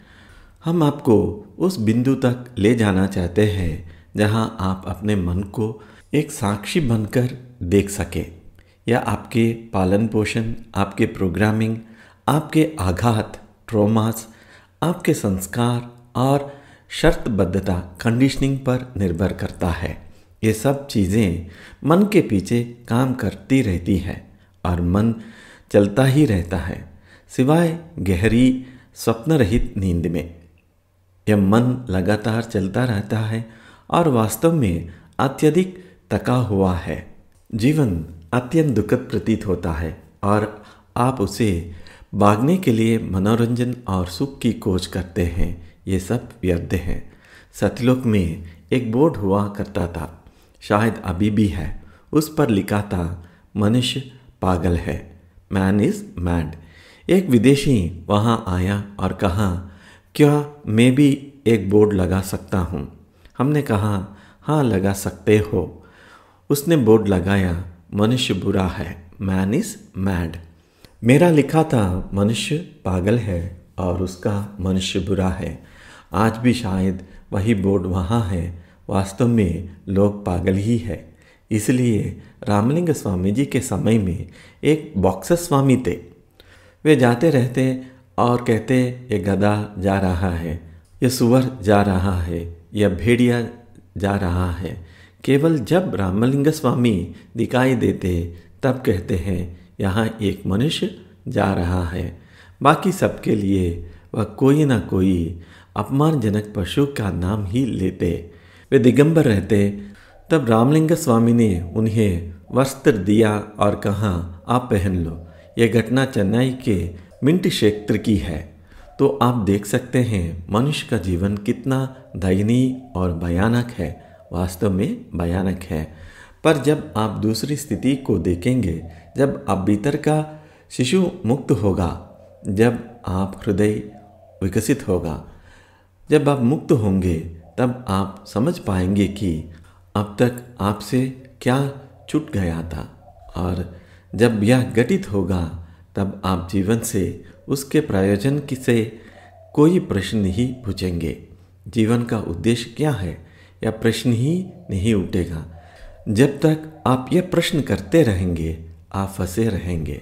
हम आपको उस बिंदु तक ले जाना चाहते हैं जहां आप अपने मन को एक साक्षी बनकर देख सके। या आपके पालन पोषण, आपके प्रोग्रामिंग, आपके आघात, ट्रॉमास, आपके संस्कार और शर्तबद्धता, कंडीशनिंग पर निर्भर करता है। ये सब चीज़ें मन के पीछे काम करती रहती है और मन चलता ही रहता है, सिवाय गहरी स्वप्न रहित नींद में। यह मन लगातार चलता रहता है और वास्तव में अत्यधिक थका हुआ है। जीवन अत्यंत दुखद प्रतीत होता है और आप उसे भागने के लिए मनोरंजन और सुख की खोज करते हैं। ये सब व्यर्थ है। सतलोक में एक बोर्ड हुआ करता था, शायद अभी भी है। उस पर लिखा था, मनुष्य पागल है, मैन इज मैड। एक विदेशी वहाँ आया और कहा, क्या मैं भी एक बोर्ड लगा सकता हूँ? हमने कहा, हाँ लगा सकते हो। उसने बोर्ड लगाया, मनुष्य बुरा है, मैन इज मैड। मेरा लिखा था, मनुष्य पागल है और उसका मनुष्य बुरा है। आज भी शायद वही बोर्ड वहाँ है। वास्तव में लोग पागल ही है। इसलिए रामलिंग स्वामी जी के समय में एक बॉक्सर स्वामी थे। वे जाते रहते और कहते, ये गधा जा रहा है, यह सुअर जा रहा है, यह भेड़िया जा रहा है। केवल जब रामलिंग स्वामी दिखाई देते तब कहते हैं, यहाँ एक मनुष्य जा रहा है। बाकी सबके लिए वह कोई ना कोई अपमानजनक पशु का नाम ही लेते। वे दिगंबर रहते। तब रामलिंग स्वामी ने उन्हें वस्त्र दिया और कहा, आप पहन लो। यह घटना चेन्नई के मिंट क्षेत्र की है। तो आप देख सकते हैं मनुष्य का जीवन कितना दयनीय और भयानक है। वास्तव में भयानक है। पर जब आप दूसरी स्थिति को देखेंगे, जब आप भीतर का शिशु मुक्त होगा, जब आप हृदय विकसित होगा, जब आप मुक्त होंगे, तब आप समझ पाएंगे कि अब तक आपसे क्या छूट गया था। और जब यह घटित होगा, तब आप जीवन से उसके प्रयोजन से कोई प्रश्न नहीं पूछेंगे। जीवन का उद्देश्य क्या है, यह प्रश्न ही नहीं उठेगा। जब तक आप यह प्रश्न करते रहेंगे, आप फंसे रहेंगे।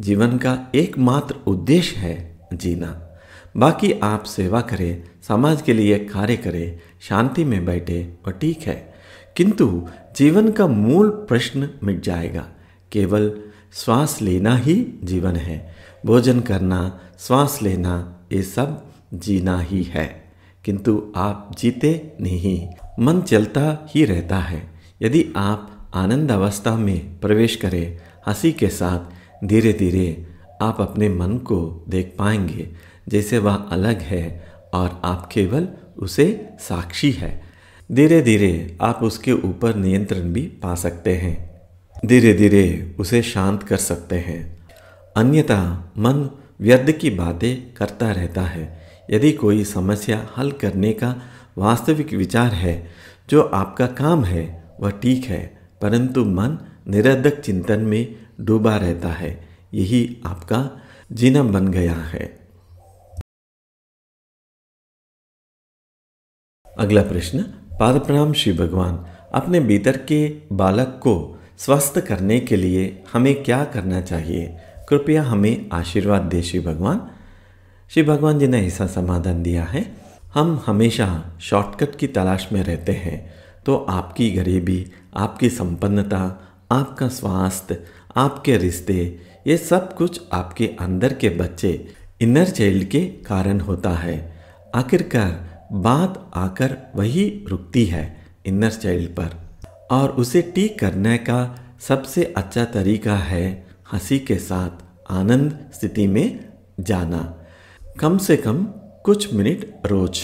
जीवन का एकमात्र उद्देश्य है जीना। बाकी आप सेवा करें, समाज के लिए कार्य करें, शांति में बैठे, वह ठीक है। किंतु जीवन का मूल प्रश्न मिट जाएगा। केवल श्वास लेना ही जीवन है। भोजन करना, श्वास लेना, ये सब जीना ही है। किंतु आप जीते नहीं। मन चलता ही रहता है। यदि आप आनंद अवस्था में प्रवेश करें, हंसी के साथ, धीरे धीरे आप अपने मन को देख पाएंगे जैसे वह अलग है और आप केवल उसे साक्षी है। धीरे धीरे आप उसके ऊपर नियंत्रण भी पा सकते हैं। धीरे धीरे उसे शांत कर सकते हैं। अन्यथा मन व्यर्थ की बातें करता रहता है। यदि कोई समस्या हल करने का वास्तविक विचार है, जो आपका काम है, वह ठीक है, परंतु मन निरर्धक चिंतन में डूबा रहता है। यही आपका जीना बन गया है। अगला प्रश्न। पाद प्रणाम श्री भगवान। अपने भीतर के बालक को स्वस्थ करने के लिए हमें क्या करना चाहिए? कृपया हमें आशीर्वाद दे श्री भगवान। श्री भगवान जी ने ऐसा समाधान दिया है, हम हमेशा शॉर्टकट की तलाश में रहते हैं, तो आपकी गरीबी, आपकी संपन्नता, आपका स्वास्थ्य, आपके रिश्ते, ये सब कुछ आपके अंदर के बच्चे, इनर चाइल्ड के कारण होता है। आखिरकार बात आकर वही रुकती है इनर चाइल्ड पर, और उसे ठीक करने का सबसे अच्छा तरीका है हंसी के साथ आनंद स्थिति में जाना। कम से कम कुछ मिनट रोज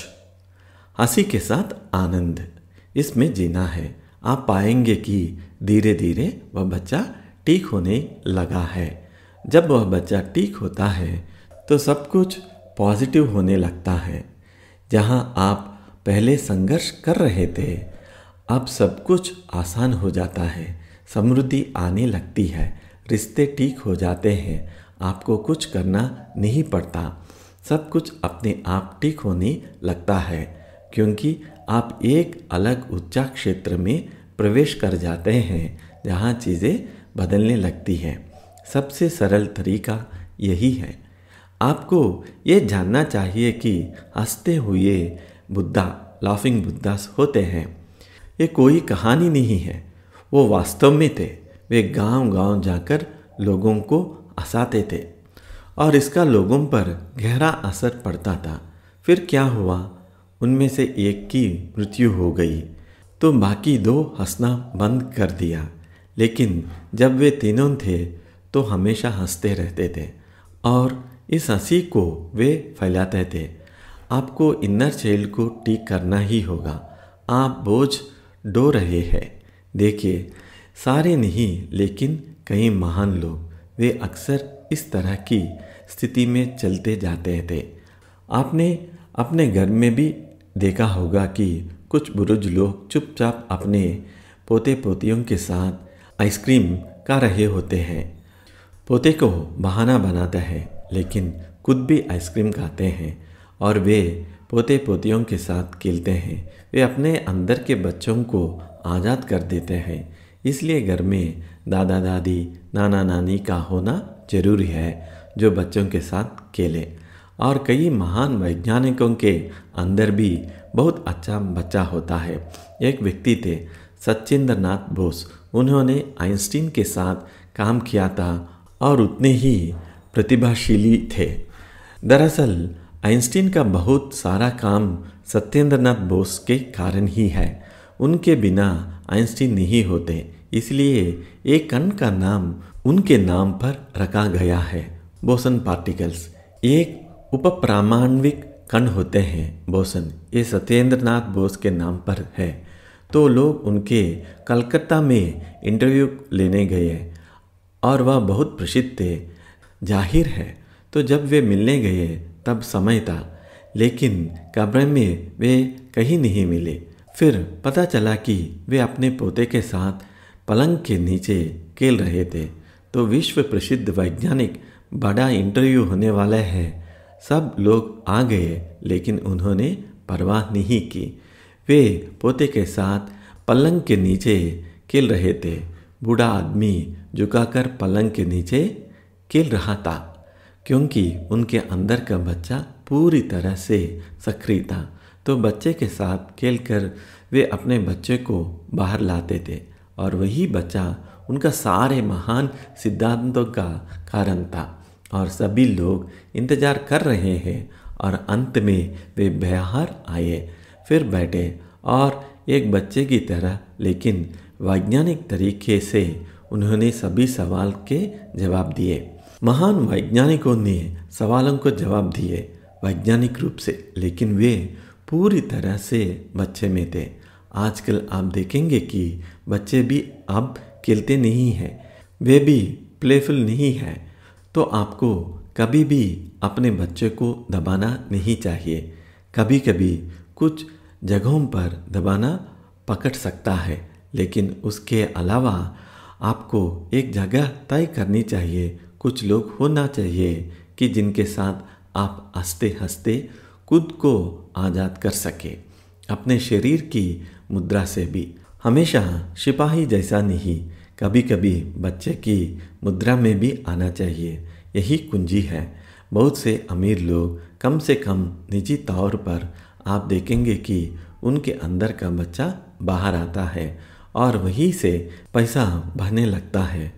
हंसी के साथ आनंद इसमें जीना है। आप पाएंगे कि धीरे धीरे वह बच्चा ठीक होने लगा है। जब वह बच्चा ठीक होता है तो सब कुछ पॉजिटिव होने लगता है। जहाँ आप पहले संघर्ष कर रहे थे, अब सब कुछ आसान हो जाता है, समृद्धि आने लगती है, रिश्ते ठीक हो जाते हैं, आपको कुछ करना नहीं पड़ता, सब कुछ अपने आप ठीक होने लगता है, क्योंकि आप एक अलग ऊर्जा क्षेत्र में प्रवेश कर जाते हैं जहाँ चीज़ें बदलने लगती हैं। सबसे सरल तरीका यही है। आपको ये जानना चाहिए कि हंसते हुए बुद्धा, लाफिंग बुद्धास होते हैं, ये कोई कहानी नहीं है, वो वास्तव में थे। वे गांव-गांव जाकर लोगों को हंसाते थे और इसका लोगों पर गहरा असर पड़ता था। फिर क्या हुआ? उनमें से एक की मृत्यु हो गई तो बाकी दो हंसना बंद कर दिया। लेकिन जब वे तीनों थे तो हमेशा हंसते रहते थे और इस हंसी को वे फैलाते थे। आपको इनर चाइल्ड को ठीक करना ही होगा। आप बोझ ढो रहे हैं। देखिए, सारे नहीं लेकिन कई महान लोग, वे अक्सर इस तरह की स्थिति में चलते जाते थे। आपने अपने घर में भी देखा होगा कि कुछ बुजुर्ग लोग चुपचाप अपने पोते पोतियों के साथ आइसक्रीम खा रहे होते हैं। पोते को बहाना बनाते हैं लेकिन खुद भी आइसक्रीम खाते हैं और वे पोते पोतियों के साथ खेलते हैं। वे अपने अंदर के बच्चों को आज़ाद कर देते हैं। इसलिए घर में दादा दादी, नाना नानी का होना जरूरी है जो बच्चों के साथ खेले। और कई महान वैज्ञानिकों के अंदर भी बहुत अच्छा बच्चा होता है। एक व्यक्ति थे सत्येंद्र नाथ बोस। उन्होंने आइंस्टीन के साथ काम किया था और उतने ही प्रतिभाशाली थे। दरअसल आइंस्टीन का बहुत सारा काम सत्येंद्र नाथ बोस के कारण ही है। उनके बिना आइंस्टीन नहीं होते, इसलिए एक कण का नाम उनके नाम पर रखा गया है, बोसन पार्टिकल्स। एक उपपरमाण्विक कण होते हैं बोसन, ये सत्येंद्र नाथ बोस के नाम पर है। तो लोग उनके कलकत्ता में इंटरव्यू लेने गए और वह बहुत प्रसिद्ध थे, जाहिर है। तो जब वे मिलने गए तब समय था, लेकिन कमरे में वे कहीं नहीं मिले। फिर पता चला कि वे अपने पोते के साथ पलंग के नीचे खेल रहे थे। तो विश्व प्रसिद्ध वैज्ञानिक, बड़ा इंटरव्यू होने वाला है, सब लोग आ गए लेकिन उन्होंने परवाह नहीं की। वे पोते के साथ पलंग के नीचे खेल रहे थे। बूढ़ा आदमी झुकाकर पलंग के नीचे खेल रहा था क्योंकि उनके अंदर का बच्चा पूरी तरह से सक्रिय था। तो बच्चे के साथ खेलकर वे अपने बच्चे को बाहर लाते थे और वही बच्चा उनका सारे महान सिद्धांतों का कारण था। और सभी लोग इंतजार कर रहे हैं और अंत में वे बाहर आए, फिर बैठे और एक बच्चे की तरह लेकिन वैज्ञानिक तरीके से उन्होंने सभी सवाल के जवाब दिए। महान वैज्ञानिकों ने सवालों को जवाब दिए वैज्ञानिक रूप से, लेकिन वे पूरी तरह से बच्चे में थे। आजकल आप देखेंगे कि बच्चे भी अब खेलते नहीं हैं, वे भी प्लेफुल नहीं हैं। तो आपको कभी भी अपने बच्चे को दबाना नहीं चाहिए। कभी कभी कुछ जगहों पर दबाना पकड़ सकता है, लेकिन उसके अलावा आपको एक जगह तय करनी चाहिए। कुछ लोग होना चाहिए कि जिनके साथ आप हंसते हंसते खुद को आज़ाद कर सके। अपने शरीर की मुद्रा से भी। हमेशा सिपाही जैसा नहीं, कभी कभी बच्चे की मुद्रा में भी आना चाहिए। यही कुंजी है। बहुत से अमीर लोग कम से कम निजी तौर पर आप देखेंगे कि उनके अंदर का बच्चा बाहर आता है और वहीं से पैसा बहने लगता है।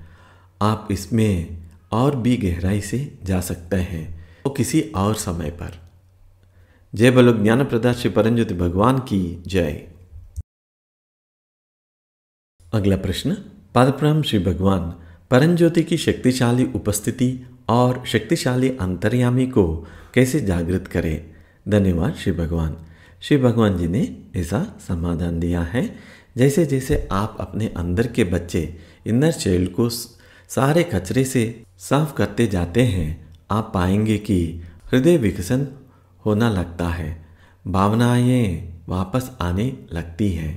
आप इसमें और भी गहराई से जा सकते हैं, वो किसी और समय पर। जय बोलो ज्ञानप्रदा श्री परमज्योति भगवान की जय। अगला प्रश्न, पादप्रणाम श्री भगवान। परमज्योति की शक्तिशाली उपस्थिति और शक्तिशाली अंतर्यामी को कैसे जागृत करें? धन्यवाद श्री भगवान। श्री भगवान जी ने ऐसा समाधान दिया है, जैसे जैसे आप अपने अंदर के बच्चे इनर चाइल्ड को सारे कचरे से साफ करते जाते हैं, आप पाएंगे कि हृदय विकसन होना लगता है, भावनाएं वापस आने लगती हैं।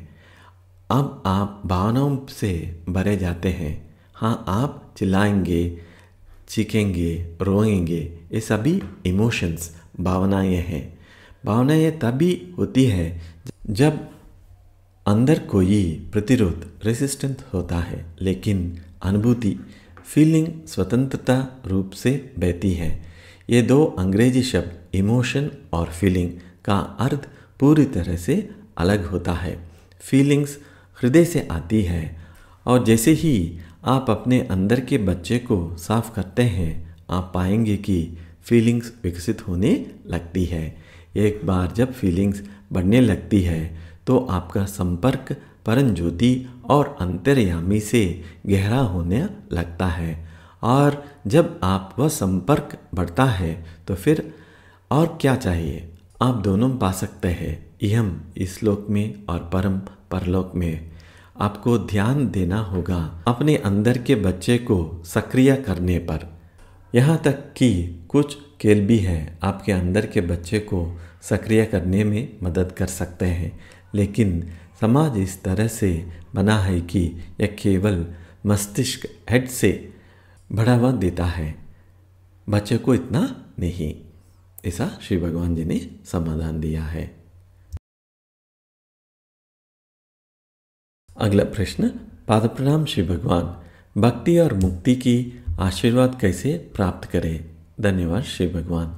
अब आप भावनाओं से भरे जाते हैं। हाँ, आप चिल्लाएंगे, चीखेंगे, रोएंगे, ये सभी इमोशंस, भावनाएं हैं। भावनाएं तभी होती है जब अंदर कोई प्रतिरोध, रेसिस्टेंस होता है, लेकिन अनुभूति, फीलिंग स्वतंत्रता रूप से बहती है। ये दो अंग्रेजी शब्द इमोशन और फीलिंग का अर्थ पूरी तरह से अलग होता है। फीलिंग्स हृदय से आती है और जैसे ही आप अपने अंदर के बच्चे को साफ करते हैं, आप पाएंगे कि फीलिंग्स विकसित होने लगती है। एक बार जब फीलिंग्स बढ़ने लगती है तो आपका संपर्क परम ज्योति और अंतर्यामी से गहरा होने लगता है। और जब आप वह संपर्क बढ़ता है तो फिर और क्या चाहिए, आप दोनों पा सकते हैं, इहम इस लोक में और परम परलोक में। आपको ध्यान देना होगा अपने अंदर के बच्चे को सक्रिय करने पर। यहाँ तक कि कुछ खेल भी है आपके अंदर के बच्चे को सक्रिय करने में मदद कर सकते हैं, लेकिन समाज इस तरह से बना है कि यह केवल मस्तिष्क, हेड से बढ़ावा देता है, बच्चे को इतना नहीं। ऐसा श्री भगवान जी ने समाधान दिया है। अगला प्रश्न, पादप्रणाम श्री भगवान। भक्ति और मुक्ति की आशीर्वाद कैसे प्राप्त करें? धन्यवाद श्री भगवान।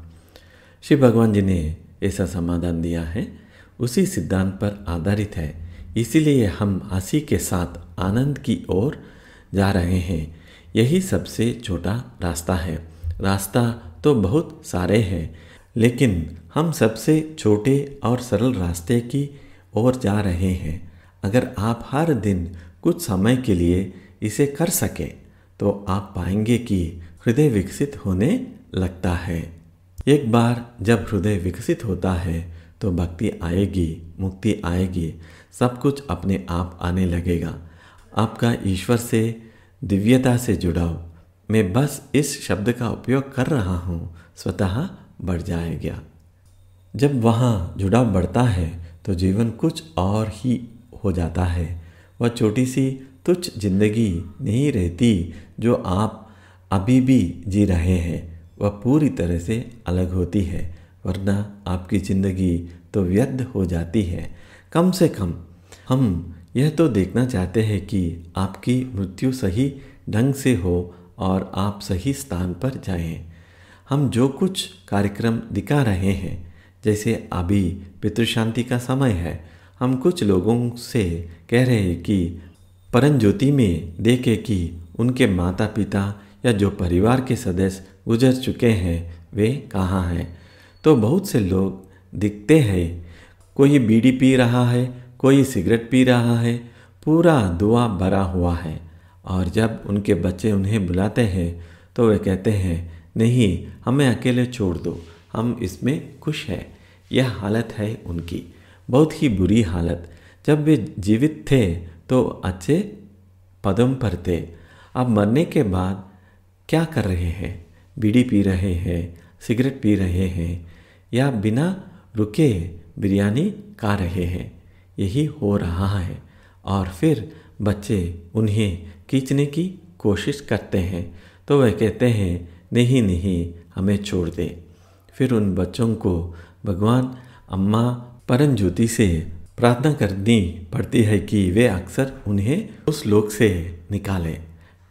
श्री भगवान जी ने ऐसा समाधान दिया है, उसी सिद्धांत पर आधारित है, इसीलिए हम हंसी के साथ आनंद की ओर जा रहे हैं। यही सबसे छोटा रास्ता है। रास्ता तो बहुत सारे हैं, लेकिन हम सबसे छोटे और सरल रास्ते की ओर जा रहे हैं। अगर आप हर दिन कुछ समय के लिए इसे कर सके तो आप पाएंगे कि हृदय विकसित होने लगता है। एक बार जब हृदय विकसित होता है तो भक्ति आएगी, मुक्ति आएगी, सब कुछ अपने आप आने लगेगा। आपका ईश्वर से, दिव्यता से जुड़ाव, मैं बस इस शब्द का उपयोग कर रहा हूँ, स्वतः बढ़ जाएगा। जब वहाँ जुड़ाव बढ़ता है तो जीवन कुछ और ही हो जाता है। वह छोटी सी तुच्छ जिंदगी नहीं रहती जो आप अभी भी जी रहे हैं, वह पूरी तरह से अलग होती है, वरना आपकी ज़िंदगी तो व्यर्थ हो जाती है। कम से कम हम यह तो देखना चाहते हैं कि आपकी मृत्यु सही ढंग से हो और आप सही स्थान पर जाएं। हम जो कुछ कार्यक्रम दिखा रहे हैं, जैसे अभी पितृशांति का समय है, हम कुछ लोगों से कह रहे हैं कि परम ज्योति में देखें कि उनके माता पिता या जो परिवार के सदस्य गुजर चुके हैं वे कहाँ हैं। तो बहुत से लोग दिखते हैं, कोई बीड़ी पी रहा है, कोई सिगरेट पी रहा है, पूरा धुआं भरा हुआ है। और जब उनके बच्चे उन्हें बुलाते हैं तो वे कहते हैं, नहीं, हमें अकेले छोड़ दो, हम इसमें खुश हैं। यह हालत है उनकी, बहुत ही बुरी हालत। जब वे जीवित थे तो अच्छे पदों पर थे, अब मरने के बाद क्या कर रहे हैं? बीड़ी पी रहे हैं, सिगरेट पी रहे हैं, या बिना रुके बिरयानी खा रहे हैं। यही हो रहा है। और फिर बच्चे उन्हें खींचने की कोशिश करते हैं तो वे कहते हैं, नहीं नहीं, हमें छोड़ दे। फिर उन बच्चों को भगवान अम्मा परम ज्योति से प्रार्थना करनी पड़ती है कि वे अक्सर उन्हें उस लोक से निकालें।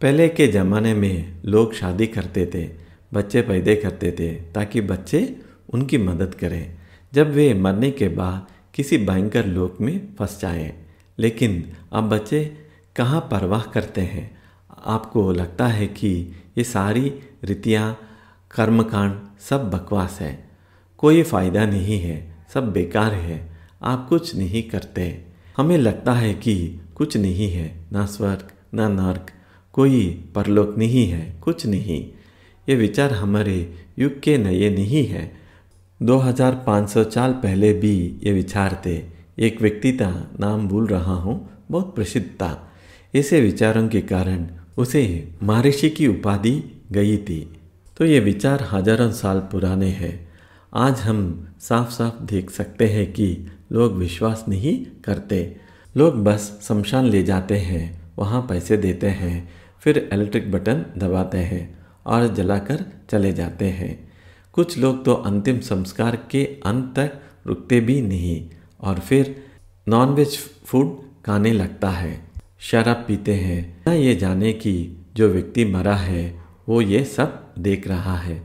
पहले के ज़माने में लोग शादी करते थे, बच्चे पैदा करते थे ताकि बच्चे उनकी मदद करें जब वे मरने के बाद किसी भयंकर लोक में फंस जाएं। लेकिन अब बच्चे कहाँ परवाह करते हैं। आपको लगता है कि ये सारी रीतियाँ, कर्मकांड सब बकवास है, कोई फ़ायदा नहीं है, सब बेकार है, आप कुछ नहीं करते। हमें लगता है कि कुछ नहीं है, ना स्वर्ग ना नर्क, कोई परलोक नहीं है, कुछ नहीं। ये विचार हमारे युग के नए नहीं है। 2500 साल पहले भी ये विचार थे। एक व्यक्ति था, नाम भूल रहा हूँ, बहुत प्रसिद्ध था। ऐसे विचारों के कारण उसे महर्षि की उपाधि गई थी। तो ये विचार हजारों साल पुराने हैं। आज हम साफ साफ देख सकते हैं कि लोग विश्वास नहीं करते। लोग बस शमशान ले जाते हैं, वहाँ पैसे देते हैं, फिर इलेक्ट्रिक बटन दबाते हैं और जलाकर चले जाते हैं। कुछ लोग तो अंतिम संस्कार के अंत तक रुकते भी नहीं और फिर नॉनवेज फूड खाने लगता है, शराब पीते हैं, ना ये जाने कि जो व्यक्ति मरा है वो ये सब देख रहा है।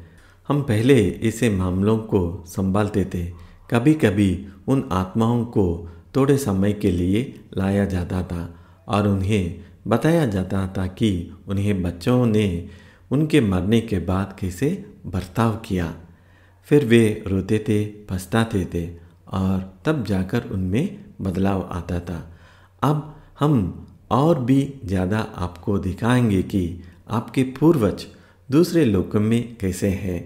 हम पहले ऐसे मामलों को संभालते थे। कभी कभी उन आत्माओं को थोड़े समय के लिए लाया जाता था और उन्हें बताया जाता था कि उन्हें बच्चों ने उनके मरने के बाद कैसे बर्ताव किया। फिर वे रोते थे, पछताते थे और तब जाकर उनमें बदलाव आता था। अब हम और भी ज़्यादा आपको दिखाएंगे कि आपके पूर्वज दूसरे लोकों में कैसे हैं।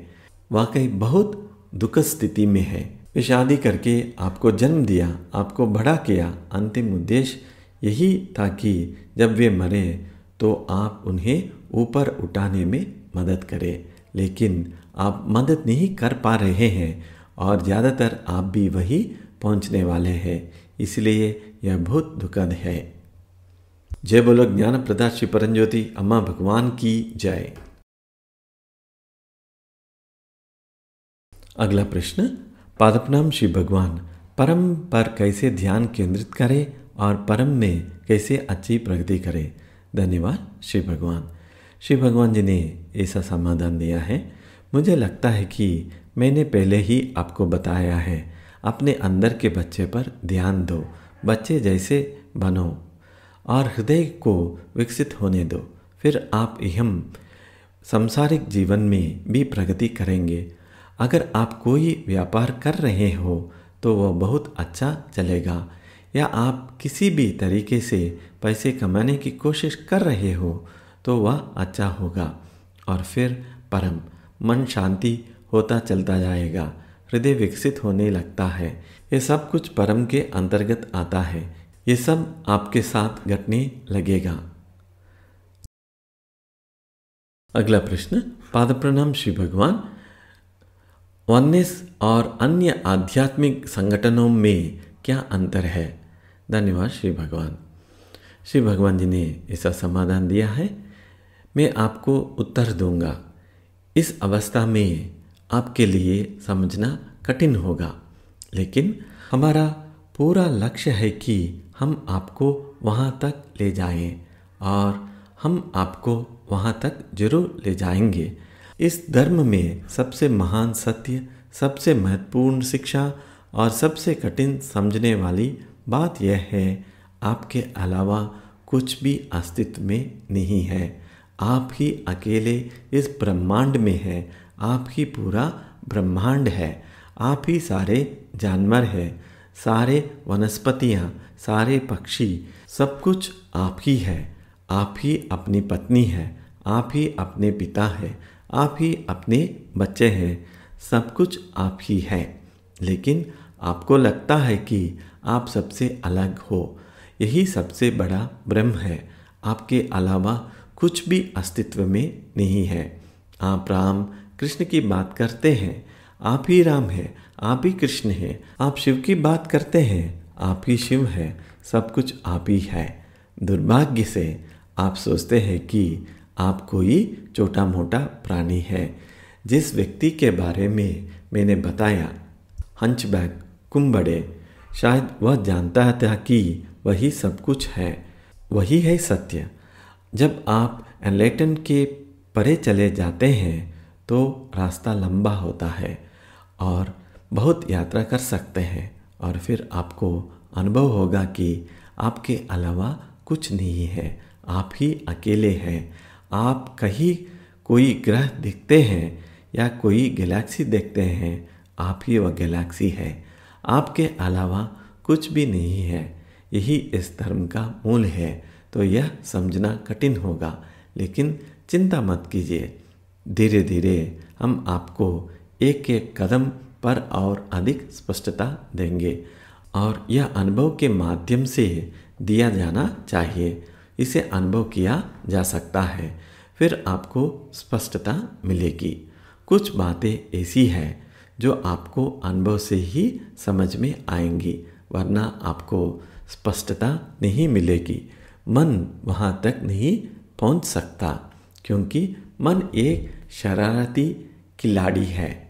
वाकई बहुत दुखद स्थिति में है। वे शादी करके आपको जन्म दिया, आपको बड़ा किया। अंतिम उद्देश्य यही था कि जब वे मरे तो आप उन्हें ऊपर उठाने में मदद करें, लेकिन आप मदद नहीं कर पा रहे हैं और ज़्यादातर आप भी वही पहुंचने वाले हैं। इसलिए यह बहुत दुखद है। जय बोलो ज्ञान प्रदा श्री परमज्योति अम्मा भगवान की जय। अगला प्रश्न, पादप्रणाम श्री भगवान, परम पर कैसे ध्यान केंद्रित करें और परम में कैसे अच्छी प्रगति करें। धन्यवाद श्री भगवान। श्री भगवान जी ने ऐसा समाधान दिया है। मुझे लगता है कि मैंने पहले ही आपको बताया है। अपने अंदर के बच्चे पर ध्यान दो, बच्चे जैसे बनो और हृदय को विकसित होने दो। फिर आप हम सांसारिक जीवन में भी प्रगति करेंगे। अगर आप कोई व्यापार कर रहे हो तो वह बहुत अच्छा चलेगा, या आप किसी भी तरीके से पैसे कमाने की कोशिश कर रहे हो तो वह अच्छा होगा। और फिर परम, मन शांति होता चलता जाएगा, हृदय विकसित होने लगता है। ये सब कुछ परम के अंतर्गत आता है। ये सब आपके साथ घटने लगेगा। अगला प्रश्न, पादप्रणाम श्री भगवान, वननेस और अन्य आध्यात्मिक संगठनों में क्या अंतर है। धन्यवाद श्री भगवान। श्री भगवान जी ने ऐसा समाधान दिया है, मैं आपको उत्तर दूंगा। इस अवस्था में आपके लिए समझना कठिन होगा, लेकिन हमारा पूरा लक्ष्य है कि हम आपको वहाँ तक ले जाएं और हम आपको वहाँ तक जरूर ले जाएंगे। इस धर्म में सबसे महान सत्य, सबसे महत्वपूर्ण शिक्षा और सबसे कठिन समझने वाली बात यह है, आपके अलावा कुछ भी अस्तित्व में नहीं है। आप ही अकेले इस ब्रह्मांड में हैं। आप ही पूरा ब्रह्मांड है। आप ही सारे जानवर हैं, सारे वनस्पतियाँ, सारे पक्षी, सब कुछ आप ही है। आप ही अपनी पत्नी है, आप ही अपने पिता है, आप ही अपने बच्चे हैं, सब कुछ आप ही है। लेकिन आपको लगता है कि आप सबसे अलग हो। यही सबसे बड़ा ब्रह्म है। आपके अलावा कुछ भी अस्तित्व में नहीं है। आप राम कृष्ण की बात करते हैं, आप ही राम है, आप ही कृष्ण है। आप शिव की बात करते हैं, आप ही शिव है। सब कुछ आप ही है। दुर्भाग्य से आप सोचते हैं कि आप कोई छोटा मोटा प्राणी है। जिस व्यक्ति के बारे में मैंने बताया, हंचबैक, कुंबड़े, शायद वह जानता था कि वही सब कुछ है, वही है सत्य। जब आप एनलाइटन के परे चले जाते हैं तो रास्ता लंबा होता है और बहुत यात्रा कर सकते हैं, और फिर आपको अनुभव होगा कि आपके अलावा कुछ नहीं है, आप ही अकेले हैं। आप कहीं कोई ग्रह देखते हैं या कोई गैलेक्सी देखते हैं, आप ही वह गैलेक्सी है, आपके अलावा कुछ भी नहीं है। यही इस धर्म का मूल है। तो यह समझना कठिन होगा, लेकिन चिंता मत कीजिए, धीरे धीरे हम आपको एक एक कदम पर और अधिक स्पष्टता देंगे, और यह अनुभव के माध्यम से दिया जाना चाहिए। इसे अनुभव किया जा सकता है, फिर आपको स्पष्टता मिलेगी। कुछ बातें ऐसी हैं जो आपको अनुभव से ही समझ में आएंगी, वरना आपको स्पष्टता नहीं मिलेगी। मन वहाँ तक नहीं पहुँच सकता, क्योंकि मन एक शरारती खिलाड़ी है।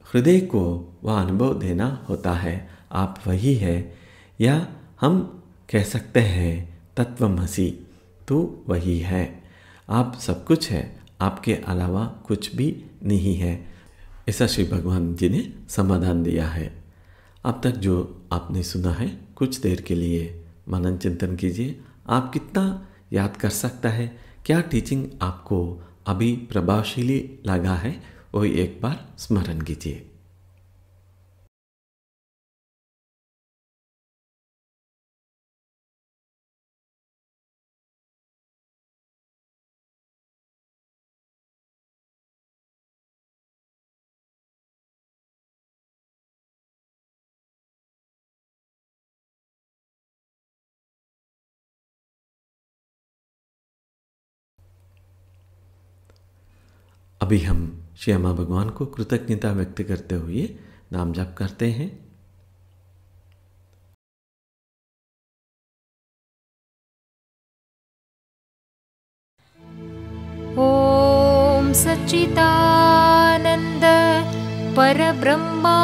हृदय को वह अनुभव देना होता है, आप वही है, या हम कह सकते हैं तत्वमसि, तो वही है। आप सब कुछ है, आपके अलावा कुछ भी नहीं है। ऐसा श्री भगवान जी ने समाधान दिया है। अब तक जो आपने सुना है, कुछ देर के लिए मनन चिंतन कीजिए। आप कितना याद कर सकता है, क्या टीचिंग आपको अभी प्रभावशाली लगा है, वो एक बार स्मरण कीजिए। अभी हम श्यामा भगवान को कृतज्ञता व्यक्त करते हुए नाम जाप करते हैं। ॐ सच्चिदानन्द परब्रह्मा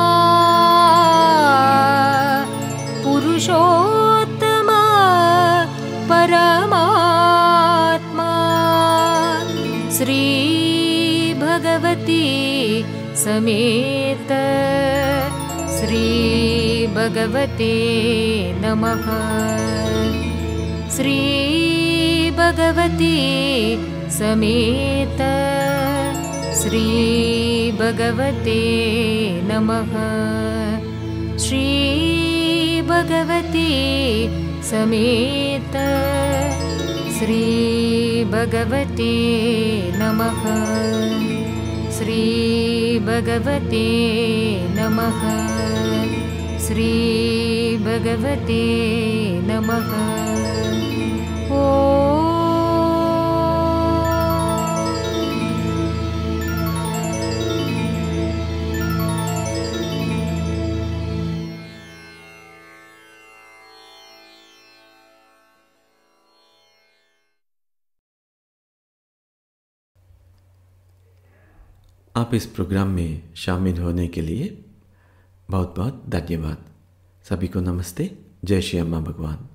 पुरुषोत्तम परमात्मा श्री भगवती समेत श्री भगवते नमः। श्री भगवती समेत श्री भगवते नमः। श्री भगवती समेत श्री भगवते नमः। श्री भगवते नमः। श्री भगवते नमः। आप इस प्रोग्राम में शामिल होने के लिए बहुत बहुत धन्यवाद। सभी को नमस्ते। जय श्री अम्मा भगवान।